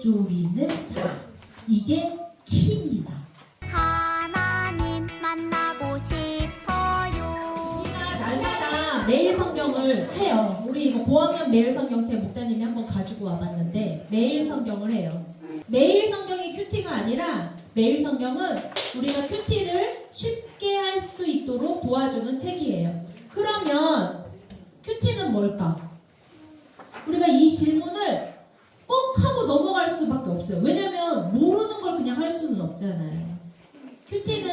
쪼리는 사랑. 이게 키입니다. 하나님 만나고 싶어요. 우리가 날마다 매일 성경을 해요. 우리 이거 고학년 매일 성경책 목자님이 한번 가지고 와봤는데 매일 성경을 해요. 매일 성경이 큐티가 아니라 매일 성경은 우리가 큐티를 쉽게 할 수 있도록 도와주는 책이에요. 그러면 큐티는 뭘까? 우리가 이 질문을 꼭 하고 넘어갈 수밖에 없어요. 왜냐면 모르는 걸 그냥 할 수는 없잖아요. 큐티는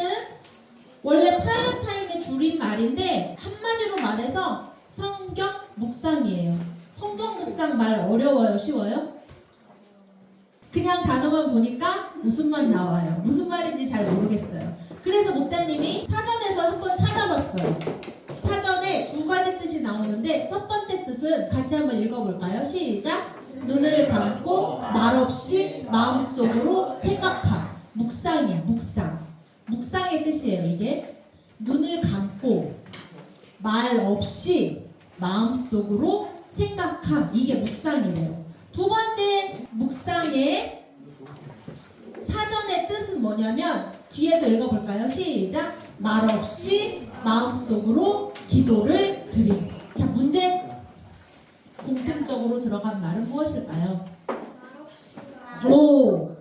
원래 파이어타임의 줄임말인데 한마디로 말해서 성경 묵상이에요. 성경 묵상 말 어려워요? 쉬워요? 그냥 단어만 보니까 웃음만 나와요. 무슨 말인지 잘 모르겠어요. 그래서 목자님이 사전에서 한번 찾아봤어요. 사전에 두 가지 뜻이 나오는데 첫 번째 뜻은 같이 한번 읽어볼까요? 시작! 눈을 감고 말없이 마음속으로 생각함. 묵상이야, 묵상. 묵상의 뜻이에요, 이게. 눈을 감고 말 없이 마음속으로 생각함. 이게 묵상이래요. 두 번째 묵상의 사전의 뜻은 뭐냐면 뒤에도 읽어볼까요? 시작! 말없이 마음속으로 기도를 드림. 자, 문제. 공통적으로 들어간 말은 무엇일까요? 오!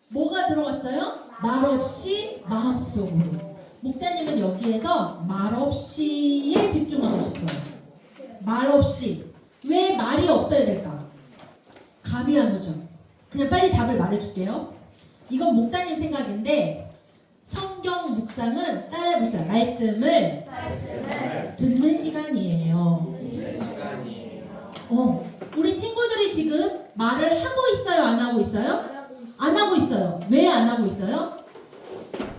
뭐가 들어갔어요? 말없이 마음속으로. 목자님은 여기에서 말없이에 집중하고 싶어요. 말없이. 왜 말이 없어야 될까? 감이 안 오죠. 그냥 빨리 답을 말해줄게요. 이건 목자님 생각인데 성경 묵상은 따라해보세요. 말씀을 듣는 시간이에요. 우리 친구들이 지금 말을 하고 있어요? 안 하고 있어요? 안 하고 있어요. 왜 안 하고 있어요?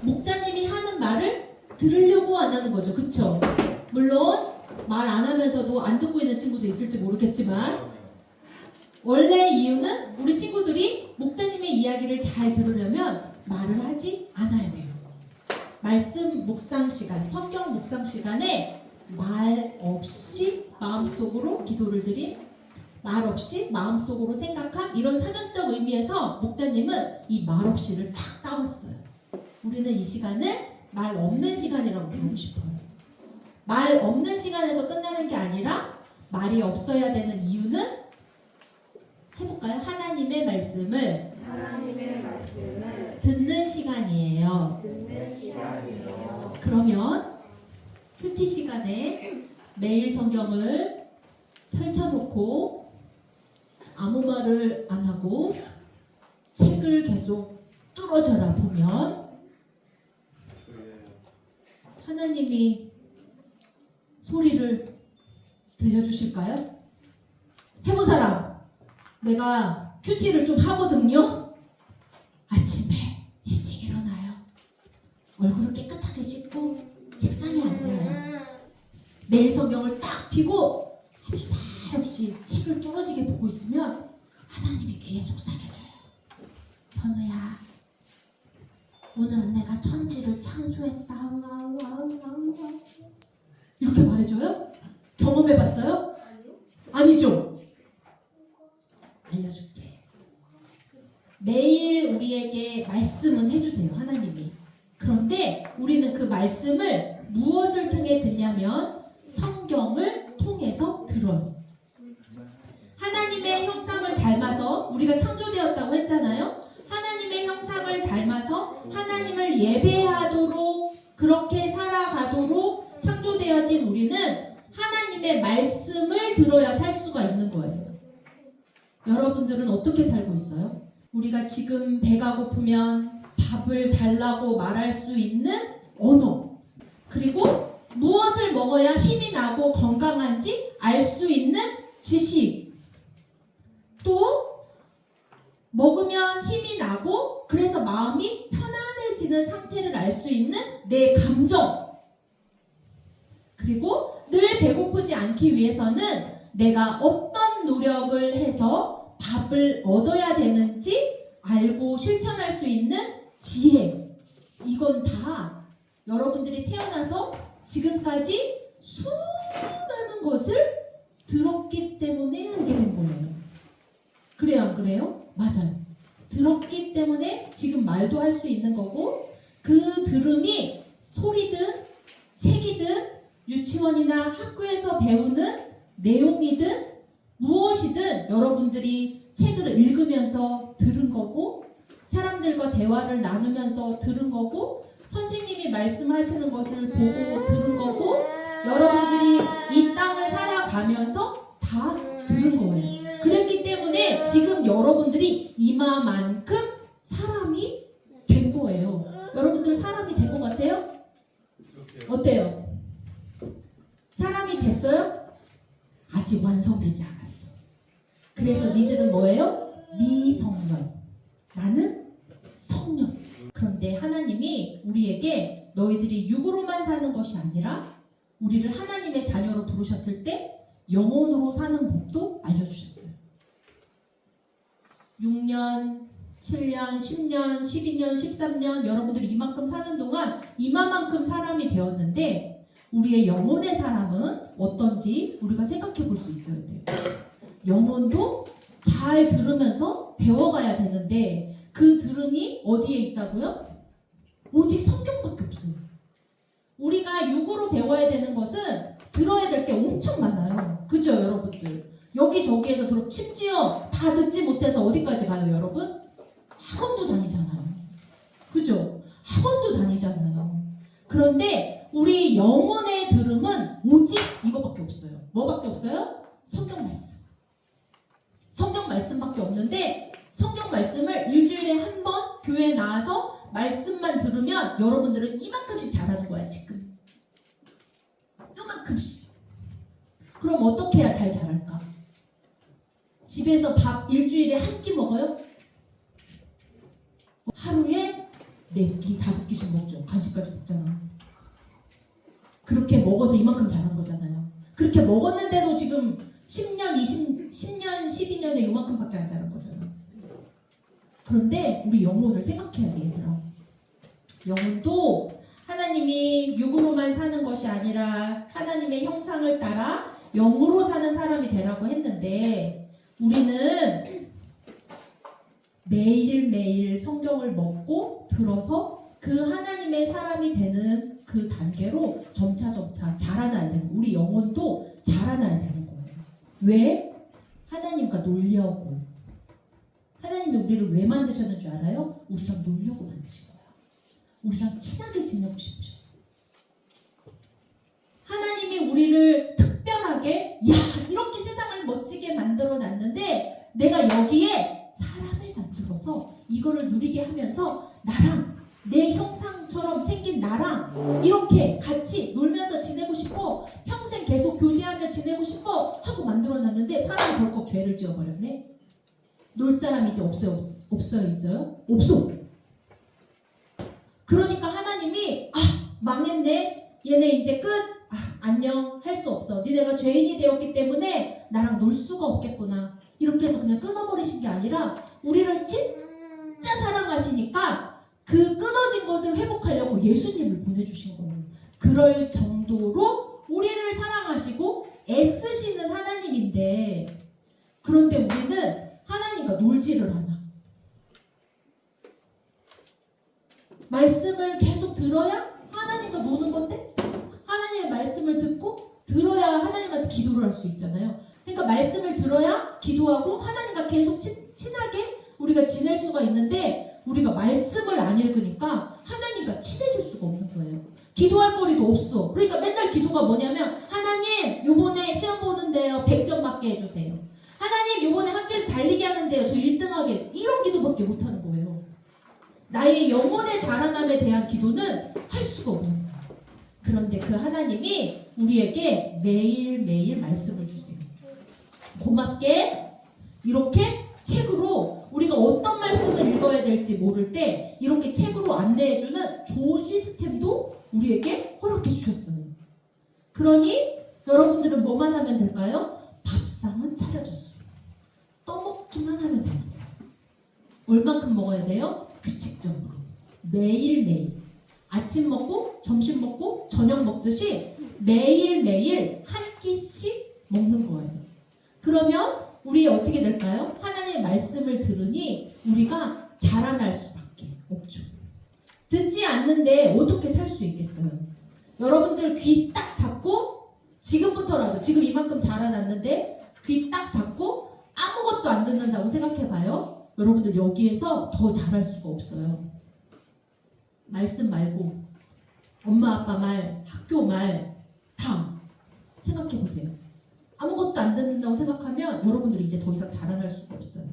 목자님이 하는 말을 들으려고 안 하는 거죠. 그쵸? 물론 말 안 하면서도 안 듣고 있는 친구도 있을지 모르겠지만 원래 이유는 우리 친구들이 목자님의 이야기를 잘 들으려면 말을 하지 않아야 돼요. 말씀 묵상 시간, 성경 묵상 시간에 말 없이 마음속으로 기도를 드린, 말 없이 마음속으로 생각함, 이런 사전적 의미에서 목자님은 이 말 없이를 탁 따왔어요. 우리는 이 시간을 말 없는 시간이라고 부르고 싶어요. 말 없는 시간에서 끝나는 게 아니라 말이 없어야 되는 이유는 해볼까요? 하나님의 말씀을 듣는 시간이에요. 그러면 큐티 시간에 매일 성경을 펼쳐놓고 아무 말을 안 하고 책을 계속 뚫어져라 보면 하나님이 소리를 들려주실까요? 해본 사람! 내가 큐티를 좀 하거든요. 아침에 일찍 일어나요. 얼굴을 깨끗하게 씻고 책상에 앉아요. 매일 성경을 딱 펴고 아무 말 없이 책을 뚫어지게 보고 있으면 하나님이 귀에 속삭여줘요. 선우야, 오늘 내가 천지를 창조했다. 이렇게 말해줘요? 경험해봤어요? 아니죠? 알려줄게. 매일 우리에게 말씀은 해주세요. 하나님이. 그런데 우리는 그 말씀을 무엇을 통해 듣냐면 성경을 통해서 들어요. 하나님의 형상을 닮아서 우리가 창조되었다고 했잖아요. 하나님의 형상을 닮아서 하나님을 예배하도록 그렇게 살아가도록 창조되어진 우리는 하나님의 말씀을 들어야 살 수가 있는 거예요. 여러분들은 어떻게 살고 있어요? 우리가 지금 배가 고프면 밥을 달라고 말할 수 있는 언어, 그리고 무엇을 먹어야 힘이 나고 건강한지 알 수 있는 지식, 또 먹으면 힘이 나고 그래서 마음이 편안해지는 상태를 알 수 있는 내 감정, 그리고 늘 배고프지 않기 위해서는 내가 어떤 노력을 해서 밥을 얻어야 되는지 알고 실천할 수 있는 지혜. 이건 다 여러분들이 태어나서 지금까지 수많은 것을 들었기 때문에 알게 된 거예요. 그리고 그래요, 안 그래요? 맞아요. 들었기 때문에 지금 말도 할 수 있는 거고, 그 들음이 소리든 책이든 유치원이나 학교에서 배우는 내용이든 무엇이든 여러분들이 책을 읽으면서 들은 거고, 사람들과 대화를 나누면서 들은 거고, 선생님이 말씀하시는 것을 보고 들은 거고, 여러분들이 이 땅을 살아가면서 다 들은 거예요. 그랬기 때문에 지금 여러분들이 이마만큼 사람이 된 거예요. 여러분들 사람이 된 것 같아요? 어때요? 사람이 됐어요? 아직 완성되지 않았어. 그래서 니들은 뭐예요? 미성년. 나는 성년. 그런데 하나님이 우리에게 너희들이 육으로만 사는 것이 아니라 우리를 하나님의 자녀로 부르셨을 때 영혼으로 사는 법도 알려주셨어요. 6년, 7년, 10년, 12년, 13년 여러분들이 이만큼 사는 동안 이만큼 사람이 되었는데 우리의 영혼의 사람은 어떤지 우리가 생각해 볼 수 있어야 돼요. 영혼도 잘 들으면서 배워가야 되는데 그 들음이 어디에 있다고요? 오직 성경밖에 없어요. 우리가 육으로 배워야 되는 것은 들어야 될 게 엄청 많아요. 그죠, 여러분들? 여기저기에서 들어, 심지어 다 듣지 못해서 어디까지 가요, 여러분? 학원도 다니잖아요. 그죠? 학원도 다니잖아요. 그런데 우리 영혼의 들음은 오직 이거밖에 없어요. 뭐밖에 없어요? 성경 말씀. 성경 말씀밖에 없는데 성경 말씀을 일주일에 한 번 교회에 나와서 말씀만 들으면 여러분들은 이만큼씩 잘하는 거야, 지금. 이만큼씩. 그럼 어떻게 해야 잘 자랄까? 집에서 밥 일주일에 한 끼 먹어요? 하루에 4끼, 5끼씩 먹죠. 간식까지 먹잖아. 그렇게 먹어서 이만큼 자란 거잖아요. 그렇게 먹었는데도 지금 10년, 10년, 12년에 이만큼밖에 안 자란 거잖아. 그런데 우리 영혼을 생각해야 돼, 얘들아. 영혼도 하나님이 육으로만 사는 것이 아니라 하나님의 형상을 따라 영으로 사는 사람이 되라고 했는데 우리는 매일매일 성경을 먹고 들어서 그 하나님의 사람이 되는 그 단계로 점차 자라나야 되는 거예요. 우리 영혼도 자라나야 되는 거예요. 왜? 하나님과 놀려고. 하나님이 우리를 왜 만드셨는 줄 알아요? 우리랑 놀려고 만드신 거예요. 우리랑 친하게 지내고 싶으셨어요. 하나님이 우리를 특별하게 이렇게 세상을 멋지게 만들어 놨는데 내가 여기에 사람을 만들어서 이거를 누리게 하면서 나랑 내 형상처럼 생긴 나랑 이렇게 같이 놀면서 지내고 싶어, 평생 계속 교제하며 지내고 싶어 하고 만들어 놨는데 사람이 덜컥 죄를 지어버렸네. 놀 사람이 이제 없어요? 있어요? 없어. 그러니까 하나님이 망했네, 얘네 이제 끝, 안녕, 할 수 없어, 니네가 죄인이 되었기 때문에 나랑 놀 수가 없겠구나, 이렇게 해서 그냥 끊어버리신 게 아니라 우리를 진짜 사랑하시니까 그 끊어진 것을 회복하려고 예수님을 보내주신 거예요. 그럴 정도로 우리를 사랑하시고 애쓰시는 하나님인데, 그런데 우리는 하나님과 놀지를 않아. 말씀을 계속 들어야 하나님과 노는 건데, 하나님의 말씀을 듣고 들어야 하나님한테 기도를 할 수 있잖아요. 그러니까 말씀을 들어야 기도하고 하나님과 계속 친하게 우리가 지낼 수가 있는데, 우리가 말씀을 안 읽으니까 하나님과 친해질 수가 없는 거예요. 기도할 거리도 없어. 그러니까 맨날 기도가 뭐냐면, 하나님 요번에 시험 보는데요 100점 맞게 해주세요. 하나님 요번에 학교에서 달리기 하는데요 저 1등하게, 이런 기도밖에 못하는 거예요. 나의 영혼의 자라남에 대한 기도는 할 수가 없는 거예요. 그런데 그 하나님이 우리에게 매일매일 말씀을 주세요. 고맙게 이렇게 책으로, 우리가 어떤 말씀을 읽어야 될지 모를 때 이렇게 책으로 안내해주는 좋은 시스템도 우리에게 허락해 주셨어요. 그러니 여러분들은 뭐만 하면 될까요? 밥상은 차려줬어요. 떠먹기만 하면 되는 거예요. 얼만큼 먹어야 돼요? 규칙적으로. 매일매일. 아침 먹고 점심 먹고 저녁 먹듯이 매일매일 한 끼씩 먹는 거예요. 그러면 우리 어떻게 될까요? 하나님의 하나님의 말씀을 들으니 우리가 자라날 수밖에 없죠. 듣지 않는데 어떻게 살 수 있겠어요? 여러분들 귀 딱 닫고 지금부터라도 지금 이만큼 자라났는데 귀 딱 닫고 아무것도 안 듣는다고 생각해봐요. 여러분들 여기에서 더 잘할 수가 없어요. 말씀 말고 엄마 아빠 말, 학교 말 다 생각해보세요. 아무것도 안 듣는다고 생각하면 여러분들이 이제 더 이상 자라날 수가 없어요.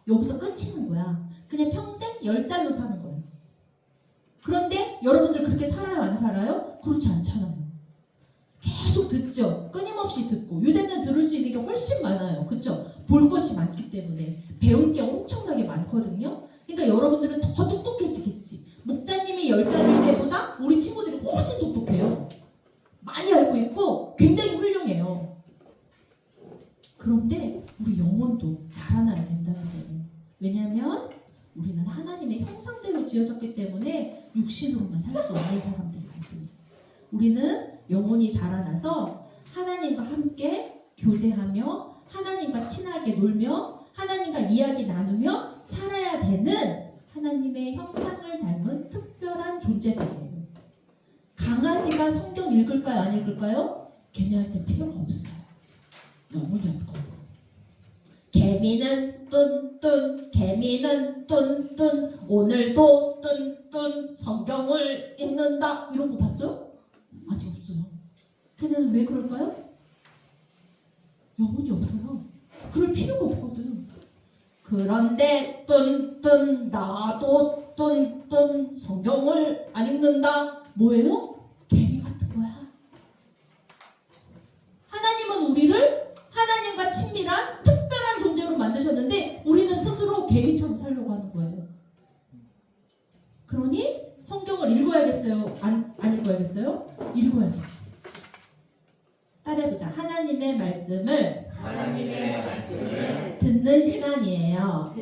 여기서 끝이는 거야. 그냥 평생 10살로 사는 거예요. 그런데 여러분들 그렇게 살아요? 안 살아요? 그렇지 않잖아요. 계속 듣죠. 끊임없이 듣고. 요새는 들을 수 있는 게 훨씬 많아요. 그렇죠? 볼 것이 많기 때문에 배울 게 엄청나게 많거든요. 그러니까 여러분들은 더 똑똑해지겠지. 목자님이 10살일 때보다 우리 친구들이 훨씬 똑똑해요. 많이 알고 있고 굉장히 훌륭해요. 그런데 우리 영혼도 자라나야 된다는 거예요. 왜냐하면 우리는 하나님의 형상대로 지어졌기 때문에 육신으로만 살 수 없는 사람들이거든요. 우리는 영혼이 자라나서 하나님과 함께 교제하며 하나님과 친하게 놀며 하나님과 이야기 나누며 살아야 되는 하나님의 형상을 닮은 특별한 존재들이에요. 강아지가 성경 읽을까요? 안 읽을까요? 걔네한테 필요가 없어요. 영혼이 없거든. 개미는 뚠뚠, 개미는 뚠뚠, 오늘도 뚠뚠 성경을 읽는다. 이런 거 봤어요? 아니, 없어요. 걔네는 왜 그럴까요? 영혼이 없어요. 그럴 필요가 없거든. 그런데 뚠뚠 나도 뚠뚠 성경을 안 읽는다. 뭐예요? 개미 같은 거야. 하나님은 우리를 하나님과 친밀한 특별한 존재로 만드셨는데 우리는 스스로 개미처럼 살려고 하는 거예요. 그러니 성경을 읽어야겠어요? 안 읽어야겠어요? 읽어야겠어요. 따라해보자. 하나님의 말씀을 듣는 시간이에요.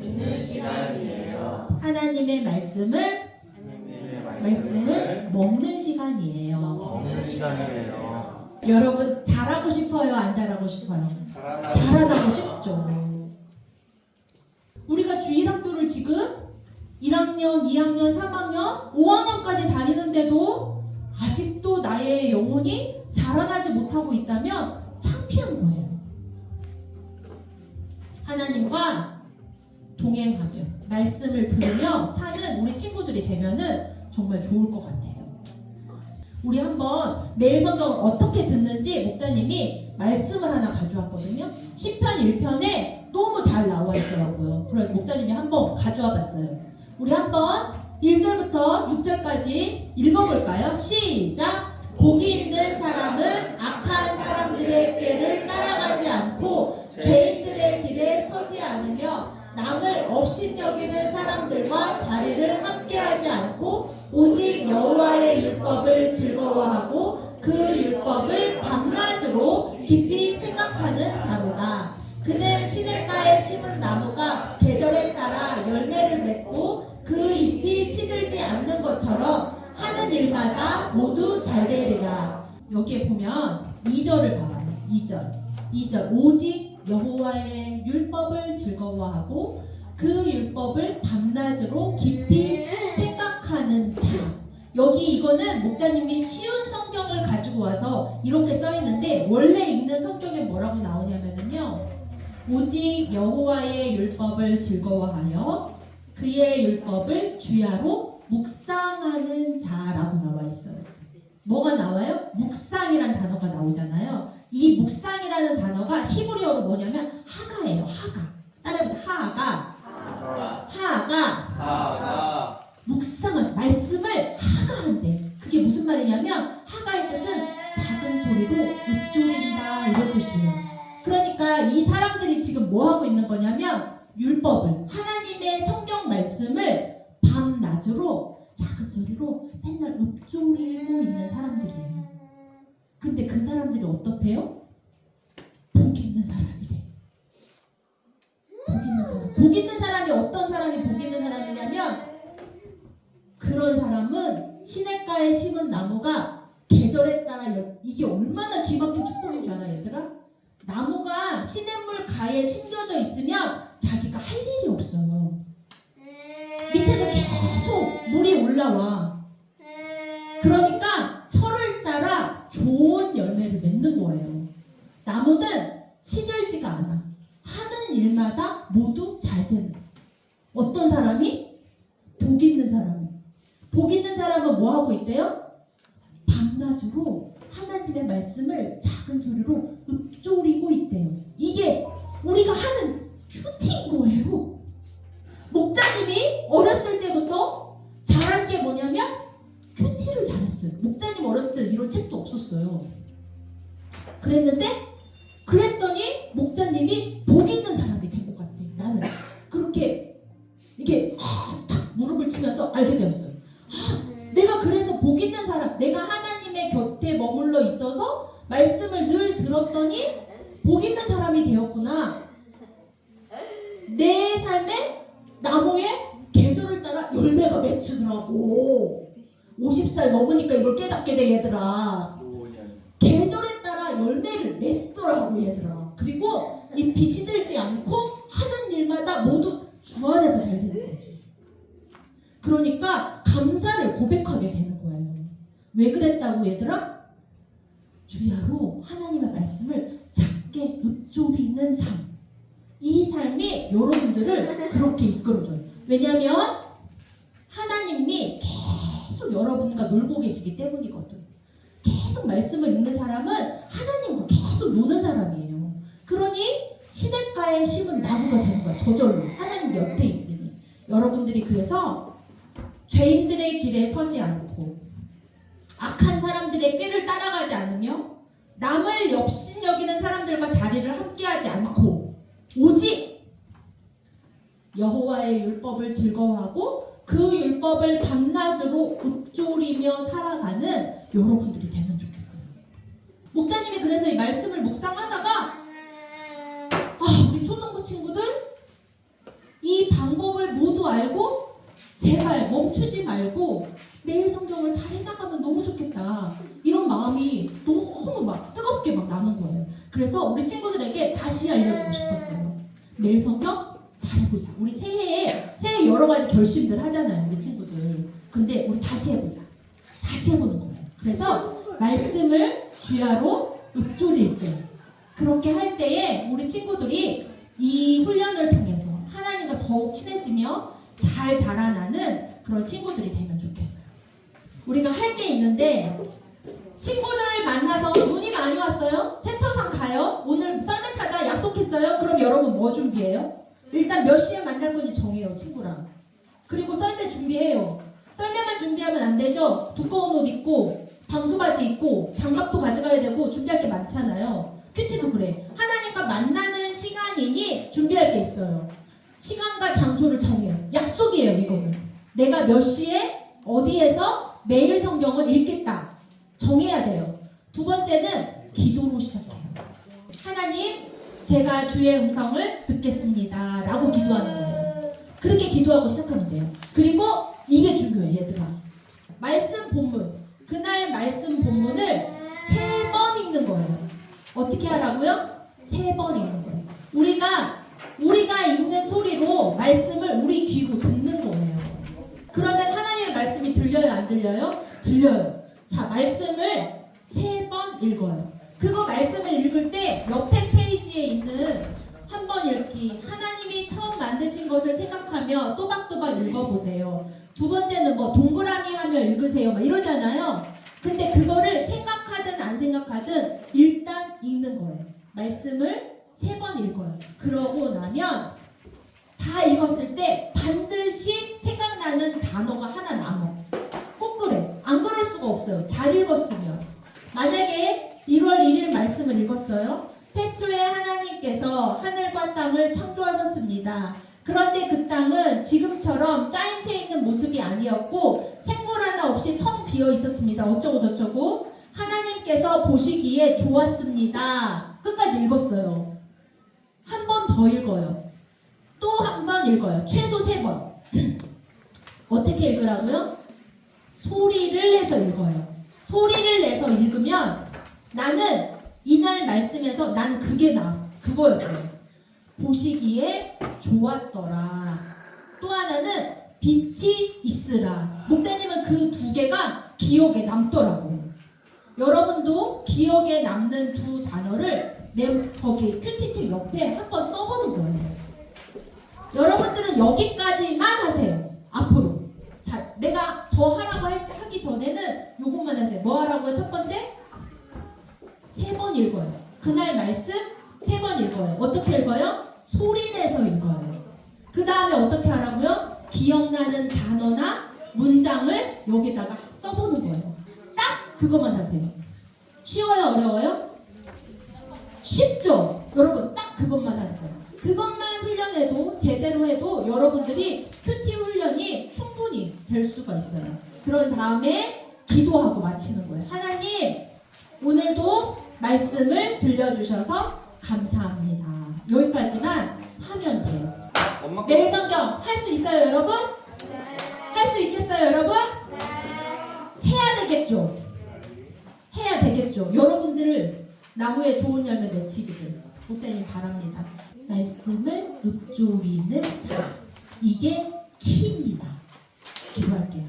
하나님의 말씀을 먹는 시간이에요. 여러분 잘하고 싶어요? 안 잘하고 싶어요? 잘하고 싶죠. 우리가 주일학교를 지금 1학년, 2학년, 3학년, 5학년까지 다니는데도 아직도 나의 영혼이 자라나지 못하고 있다면 창피한 거예요. 하나님과 동행하며 말씀을 들으며 사는 우리 친구들이 되면은 정말 좋을 것 같아요. 우리 한번 매일 성경을 어떻게 듣는지 목자님이 말씀을 하나 가져왔거든요. 시편 1편에 너무 잘 나와 있더라고요. 그래서 목자님이 한번 가져와 봤어요. 우리 한번 1절부터 6절까지 읽어볼까요? 시작! 복이 있는 사람은 악한 사람들의 꾀를 따라가지 않고 죄인들의 길에 서지 않으며 남을 업신여기는 사람들과 자리를 함께하지 않고 오직 여호와의 율법을 즐거워하고 그 율법을 밤낮으로 깊이 생각하는 자로다. 그는 시냇가에 심은 나무가 계절에 따라 열매를 맺고 그 잎이 시들지 않는 것처럼 하는 일마다 모두 잘 되리라. 여기에 보면 2절을 봐봐요. 2절 오직 여호와의 율법을 즐거워하고 그 율법을 밤낮으로 깊이 생각하는 자. 여기 이거는 목자님이 쉬운 성경을 가지고 와서 이렇게 써 있는데 원래 읽는 성경에 뭐라고 나오냐면요. 오직 여호와의 율법을 즐거워하여 그의 율법을 주야로 묵상하는 자라고 나와 있어요. 뭐가 나와요? 묵상이란 단어가 나오잖아요. 이 묵상이라는 단어가 히브리어로 뭐냐면 하가예요. 하가. 따라해보자. 하가. 묵상을, 말씀을 하가한대. 그게 무슨 말이냐면 하가의 뜻은 작은 소리로 읊조린다 이런 뜻이에요. 그러니까 이 사람들이 지금 뭐 하고 있는 거냐면 율법을, 하나님의 성경 말씀을 밤낮으로 작은 소리로 맨날 읊조리고 있는 사람들이에요. 근데 그 사람들이 어떻대요? 복 있는 사람이래. 복 있는 사람이 어떤 사람이 복 있는 사람이냐면 그런 사람은 시냇가에 심은 나무가 계절에 따라 이게 얼마나 기막힌 축복인 줄 알아 얘들아? 나무가 시냇물 가에 심겨져 있으면 자기가 할 일이 없어요. 밑에서 계속 물이 올라와. 그러니까 철을 따라 좋은 열매를 맺는 거예요. 나무는 시들지가 않아. 하는 일마다 모두 잘 되는. 어떤 사람이? 복 있는 사람이. 복 있는 사람은 뭐 하고 있대요? 밤낮으로 하나님의 말씀을 작은 소리로 읊조리고 있대요. 이게 우리가 하는 큐티인 거예요. 목자님이 어렸을 때부터 잘한 게 뭐냐면 큐티를 잘했어요. 목자님 어렸을 때 이런 책도 없었어요. 그랬더니 목자님이 복 있는 사람이 된 것 같아. 나는 그렇게 이게 탁 무릎을 치면서 알게 되었어요. 내가 그래서 복 있는 사람, 내가 하나님의 곁에 머물러 있어서 말씀을 늘 들었더니 복 있는 사람이 되었구나. 내 삶에 나무에 계절을 따라 열매가 맺히더라고. 50살 넘으니까 이걸 깨닫게 돼, 얘들아. 계절에 따라 열매를 맺더라고, 얘들아. 그리고 이 빛이 들지 않고 하는 일마다 모두 주 안에서 잘 되는 거지. 그러니까 감사를 고백하게 되는 거예요. 왜 그랬다고, 얘들아? 주야로 하나님의 말씀을 작게 읊조리는 삶. 이 삶이 여러분들을 그렇게 이끌어줘요. 왜냐하면 하나님이 계속 여러분과 놀고 계시기 때문이거든. 계속 말씀을 읽는 사람은 하나님과 계속 노는 사람이에요. 그러니 시냇가에 심은 나무가 되는 거야. 저절로 하나님 옆에 있으니. 여러분들이 그래서 죄인들의 길에 서지 않고 악한 사람들의 꾀를 따라가지 않으며 남을 역신여기는 사람들과 자리를 함께하지 않고 오직 여호와의 율법을 즐거워하고 그 율법을 밤낮으로 읊조리며 살아가는 여러분들이 되면 좋겠어요. 목자님이 그래서 이 말씀을 묵상하다가 우리 초등부 친구들 이 방법을 모두 알고 제발 멈추지 말고 매일 성경을 잘 해나가면 너무 좋겠다. 이런 마음이 너무 막 뜨겁게 막 나는 거예요. 그래서 우리 친구들에게 다시 알려주고 싶었어요. 매일 성경 잘 해보자. 우리 새해에 여러 가지 결심들 하잖아요, 우리 친구들. 근데 우리 다시 해보자. 다시 해보는 거예요. 그래서 말씀을 주야로 읊조릴 때, 그렇게 할 때에 우리 친구들이 이 훈련을 통해서 하나님과 더욱 친해지며 잘 자라나는 그런 친구들이 되면 좋겠어요. 우리가 할 게 있는데 친구들을 만나서 눈이 많이 왔어요? 세터상 가요? 오늘 썰매 타자 약속했어요? 그럼 여러분 뭐 준비해요? 일단 몇 시에 만날 건지 정해요, 친구랑. 그리고 썰매 준비해요. 썰매만 준비하면 안 되죠? 두꺼운 옷 입고 방수바지 입고 장갑도 가져가야 되고 준비할 게 많잖아요. 큐티도 그래. 하나님과 만나는 시간이니 준비할 게 있어요. 시간과 장소를 정해요. 약속이에요, 이거는. 내가 몇 시에 어디에서 매일 성경을 읽겠다. 정해야 돼요. 두 번째는 기도로 시작해요. 하나님, 제가 주의 음성을 듣겠습니다. 라고 기도하는 거예요. 그렇게 기도하고 시작하면 돼요. 그리고 이게 중요해, 얘들아. 말씀 본문. 그날 말씀 본문을 3번 읽는 거예요. 어떻게 하라고요? 3번 읽는 거예요. 우리가 읽는 소리로 말씀을 우리 귀로 듣는 거예요. 그러면 하나님의 말씀이 들려요, 안 들려요? 들려요. 자, 말씀을 3번 읽어요. 그거 말씀을 읽을 때 옆에 페이지에 있는 한 번 읽기, 하나님이 처음 만드신 것을 생각하며 또박또박 읽어보세요. 두 번째는 뭐 동그라미 하며 읽으세요, 막 이러잖아요. 근데 그거를 생각하든 안 생각하든 일단 읽는 거예요. 말씀을 3번 읽어요. 그러고 나면 다 읽었을 때 반드시 생각나는 단어가 하나 남아. 꼭 그래. 안 그럴 수가 없어요. 잘 읽었으면. 만약에 1월 1일 말씀을 읽었어요. 태초에 하나님께서 하늘과 땅을 창조하셨습니다. 그런데 그 땅은 지금처럼 짜임새 있는 모습이 아니었고 생물 하나 없이 텅 비어 있었습니다. 어쩌고 저쩌고. 하나님께서 보시기에 좋았습니다. 끝까지 읽었어요. 한 번 더 읽어요. 또 한 번 읽어요. 최소 3번. 어떻게 읽으라고요? 소리를 내서 읽어요. 소리를 내서 읽으면 나는 이날 말씀에서 나는 그게 나왔어. 그거였어요. 보시기에 좋았더라. 또 하나는 빛이 있으라. 목사님은 그 두 개가 기억에 남더라고. 여러분도 기억에 남는 두 단어를 거기 큐티책 옆에 한번 써보는 거예요. 여러분들은 여기까지만 하세요. 앞으로. 자, 내가 더 하라고 하기 전에는 요것만 하세요. 뭐 하라고요? 첫 번째? 3번 읽어요. 그날 말씀 3번 읽어요. 어떻게 읽어요? 소리내서 읽어요. 그 다음에 어떻게 하라고요? 기억나는 단어나 문장을 여기다가 써보는 거예요. 딱 그것만 하세요. 쉬워요? 어려워요? 쉽죠? 여러분 딱 그것만 하는 거예요. 그것만 훈련해도 제대로 해도 여러분들이 큐티 훈련이 충분히 될 수가 있어요. 그런 다음에 기도하고 마치는 거예요. 하나님 오늘도 말씀을 들려주셔서 감사합니다. 여기까지만 하면 돼요. 매일 성경 할 수 있어요 여러분? 할 수 있겠어요 여러분? 해야 되겠죠? 해야 되겠죠? 여러분들을 나무에 좋은 열매 맺히기를 목사님 바랍니다. 말씀을 읊조리는 삶, 이게 키입니다. 기도할게요.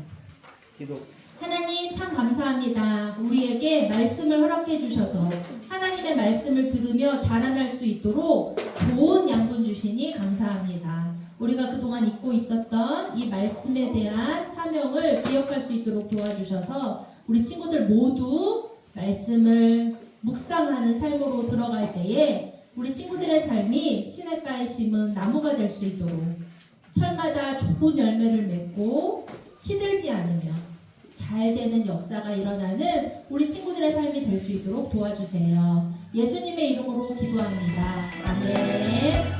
기도. 하나님 참 감사합니다. 우리에게 말씀을 허락해 주셔서 하나님의 말씀을 들으며 자라날 수 있도록 좋은 양분 주시니 감사합니다. 우리가 그동안 잊고 있었던 이 말씀에 대한 사명을 기억할 수 있도록 도와주셔서 우리 친구들 모두 말씀을 묵상하는 삶으로 들어갈 때에 우리 친구들의 삶이 시냇가에 심은 나무가 될 수 있도록 철마다 좋은 열매를 맺고 시들지 않으며 잘 되는 역사가 일어나는 우리 친구들의 삶이 될 수 있도록 도와주세요. 예수님의 이름으로 기도합니다. 아멘.